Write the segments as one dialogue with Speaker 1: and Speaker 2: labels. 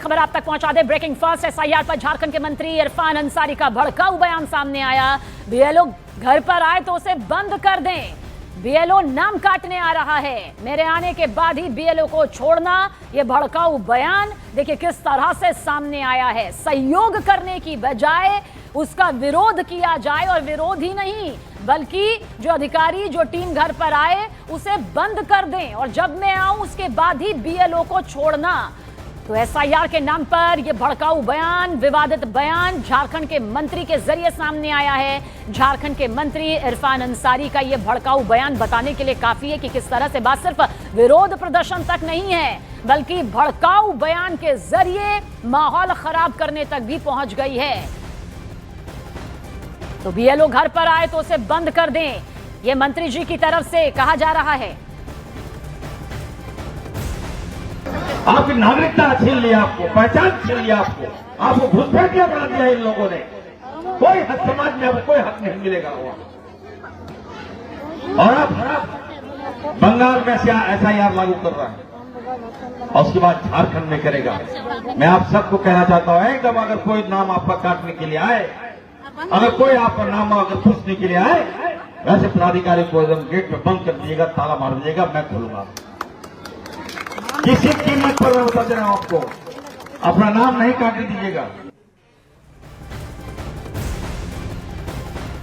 Speaker 1: खबर आप तक पहुंचा दे। ब्रेकिंग फर्स्ट, एसआईआर पर झारखंड के मंत्री इरफान अंसारी का भड़काऊ बयान सामने आया। बीएलओ घर पर आए तो उसे बंद कर दें। बीएलओ नाम काटने आ रहा है, मेरे आने के बाद ही बीएलओ को छोड़ना। यह भड़काऊ बयान देखिए किस तरह से सामने आया है। सहयोग करने की बजाय उसका विरोध किया जाए, और विरोध ही नहीं बल्कि जो अधिकारी जो टीम घर पर आए उसे बंद कर दें, और जब मैं आऊं उसके बाद ही बीएलओ को छोड़ना। तो एसआईआर के नाम पर यह भड़काऊ बयान, विवादित बयान झारखंड के मंत्री के जरिए सामने आया है। झारखंड के मंत्री इरफान अंसारी का यह भड़काऊ बयान बताने के लिए काफी है कि किस तरह से बात सिर्फ विरोध प्रदर्शन तक नहीं है, बल्कि भड़काऊ बयान के जरिए माहौल खराब करने तक भी पहुंच गई है। तो बीएलओ घर पर आए तो उसे बंद कर दें, यह मंत्री जी की तरफ से कहा जा रहा है।
Speaker 2: आपकी नागरिकता छीन लिया, आपको पहचान छीन लिया, आपको घुसपैठिया बना दिया इन लोगों ने। कोई हक समाज में आपको कोई हक नहीं मिलेगा। और अब बंगाल में एसआईआर लागू कर रहा है और उसके बाद झारखंड में करेगा। मैं आप सबको कहना चाहता हूं, एकदम अगर कोई नाम आपका काटने के लिए आए, अगर कोई आपका नाम अगर पूछने के लिए आए, वैसे पदाधिकारी को एकदम गेट में बंद कर दीजिएगा, ताला मार दीजिएगा, मैं खोलूंगा। किसी कीमत पर मैं बता दे रहा हूं आपको, अपना नाम नहीं काटने दीजिएगा।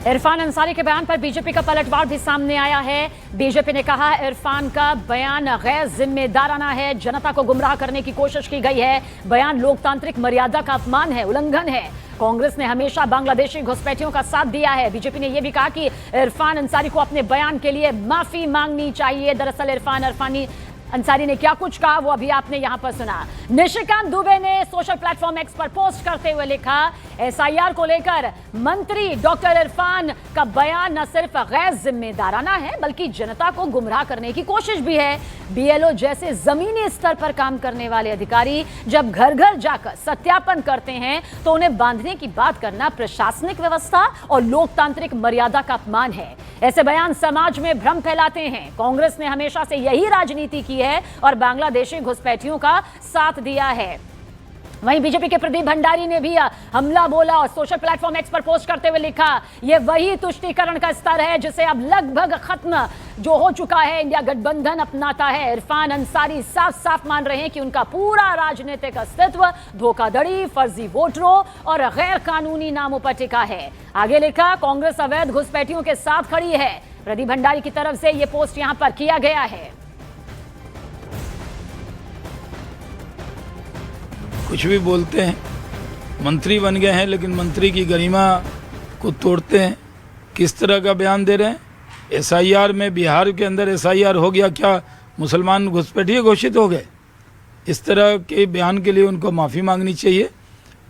Speaker 1: इरफान अंसारी के बयान पर बीजेपी का पलटवार भी सामने आया है। बीजेपी ने कहा इरफान का बयान गैर जिम्मेदाराना है, जनता को गुमराह करने की कोशिश की गई है। बयान लोकतांत्रिक मर्यादा का अपमान है, उल्लंघन है। कांग्रेस ने हमेशा बांग्लादेशी घुसपैठियों का साथ दिया है। बीजेपी ने यह भी कहा कि इरफान अंसारी को अपने बयान के लिए माफी मांगनी चाहिए। दरअसल इरफान अंसारी ने क्या कुछ कहा वो अभी आपने यहां पर सुना। निशिकांत दुबे ने सोशल प्लेटफॉर्म एक्स पर पोस्ट करते हुए लिखा, एसआईआर को लेकर मंत्री डॉक्टर इरफान का बयान न सिर्फ गैर जिम्मेदाराना है बल्कि जनता को गुमराह करने की कोशिश भी है। बीएलओ जैसे जमीनी स्तर पर काम करने वाले अधिकारी जब घर घर जाकर सत्यापन करते हैं तो उन्हें बांधने की बात करना प्रशासनिक व्यवस्था और लोकतांत्रिक मर्यादा का अपमान है। ऐसे बयान समाज में भ्रम फैलाते हैं। कांग्रेस ने हमेशा से यही राजनीति की है और बांग्लादेशी घुसपैठियों का साथ दिया है। वहीं बीजेपी के प्रदीप भंडारी ने भी हमला बोला और सोशल प्लेटफॉर्म एक्स पर पोस्ट करते हुए लिखा, यह वही तुष्टीकरण का स्तर है जिसे अब लगभग खत्म जो हो चुका है इंडिया गठबंधन अपनाता है। इरफान अंसारी साफ साफ मान रहे हैं कि उनका पूरा राजनीतिक अस्तित्व धोखाधड़ी, फर्जी वोटरों और गैर कानूनी नामों पर टिका है। आगे लिखा, कांग्रेस अवैध घुसपैठियों के साथ खड़ी है। प्रदीप भंडारी की तरफ से यह पोस्ट यहां पर किया गया है।
Speaker 3: कुछ भी बोलते हैं, मंत्री बन गए हैं लेकिन मंत्री की गरिमा को तोड़ते हैं। किस तरह का बयान दे रहे हैं? एसआईआर में बिहार के अंदर एसआईआर हो गया, क्या मुसलमान घुसपैठिए घोषित हो गए? इस तरह के बयान के लिए उनको माफ़ी मांगनी चाहिए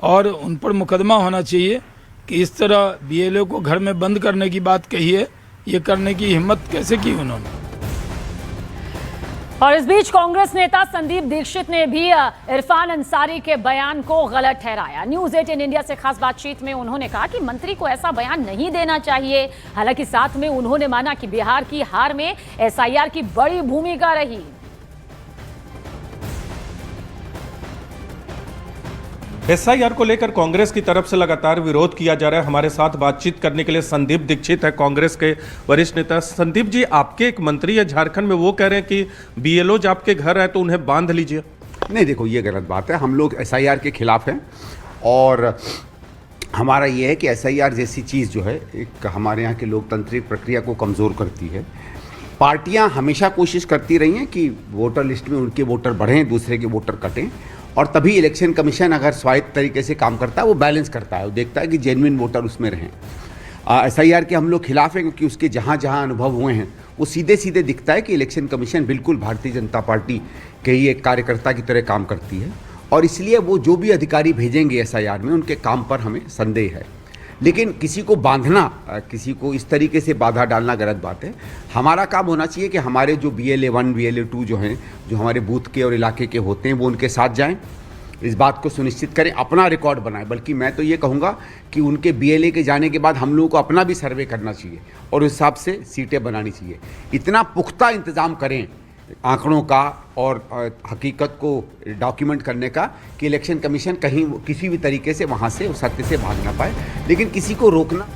Speaker 3: और उन पर मुकदमा होना चाहिए कि इस तरह बीएलओ को घर में बंद करने की बात कही है। ये करने की हिम्मत कैसे की उन्होंने?
Speaker 1: और इस बीच कांग्रेस नेता संदीप दीक्षित ने भी इरफान अंसारी के बयान को गलत ठहराया। न्यूज़ 18 इंडिया से खास बातचीत में उन्होंने कहा कि मंत्री को ऐसा बयान नहीं देना चाहिए। हालांकि साथ में उन्होंने माना कि बिहार की हार में एसआईआर की बड़ी भूमिका रही।
Speaker 4: एसआईआर को लेकर कांग्रेस की तरफ से लगातार विरोध किया जा रहा है। हमारे साथ बातचीत करने के लिए संदीप दीक्षित है, कांग्रेस के वरिष्ठ नेता। संदीप जी, आपके एक मंत्री है झारखंड में, वो कह रहे हैं कि बीएलओ जब आपके घर आए तो उन्हें बांध लीजिए।
Speaker 5: नहीं, देखो ये गलत बात है। हम लोग एसआईआर के खिलाफ हैं और हमारा ये है कि एसआईआर जैसी चीज़ जो है एक हमारे यहाँ की लोकतांत्रिक प्रक्रिया को कमज़ोर करती है। पार्टियाँ हमेशा कोशिश करती रही हैं कि वोटर लिस्ट में उनके वोटर बढ़ें, दूसरे के वोटर कटें, और तभी इलेक्शन कमीशन अगर स्वायत्त तरीके से काम करता है, वो बैलेंस करता है, वो देखता है कि जेन्युइन वोटर उसमें रहें। एसआईआर के हम लोग खिलाफ हैं क्योंकि उसके जहाँ जहाँ अनुभव हुए हैं वो सीधे सीधे दिखता है कि इलेक्शन कमीशन बिल्कुल भारतीय जनता पार्टी के ही एक कार्यकर्ता की तरह काम करती है, और इसलिए वो जो भी अधिकारी भेजेंगे एसआईआर में उनके काम पर हमें संदेह है। लेकिन किसी को बांधना, किसी को इस तरीके से बाधा डालना गलत बात है। हमारा काम होना चाहिए कि हमारे जो BLA1 BLA2 जो हैं, जो हमारे बूथ के और इलाके के होते हैं, वो उनके साथ जाएं, इस बात को सुनिश्चित करें, अपना रिकॉर्ड बनाएं। बल्कि मैं तो ये कहूँगा कि उनके BLA के जाने के बाद हम लोगों को अपना भी सर्वे करना चाहिए और उस हिसाब से सीटें बनानी चाहिए। इतना पुख्ता इंतज़ाम करें आंकड़ों का और हकीकत को डॉक्यूमेंट करने का कि इलेक्शन कमीशन कहीं किसी भी तरीके से वहाँ से सत्य से भाग ना पाए। लेकिन किसी को रोकना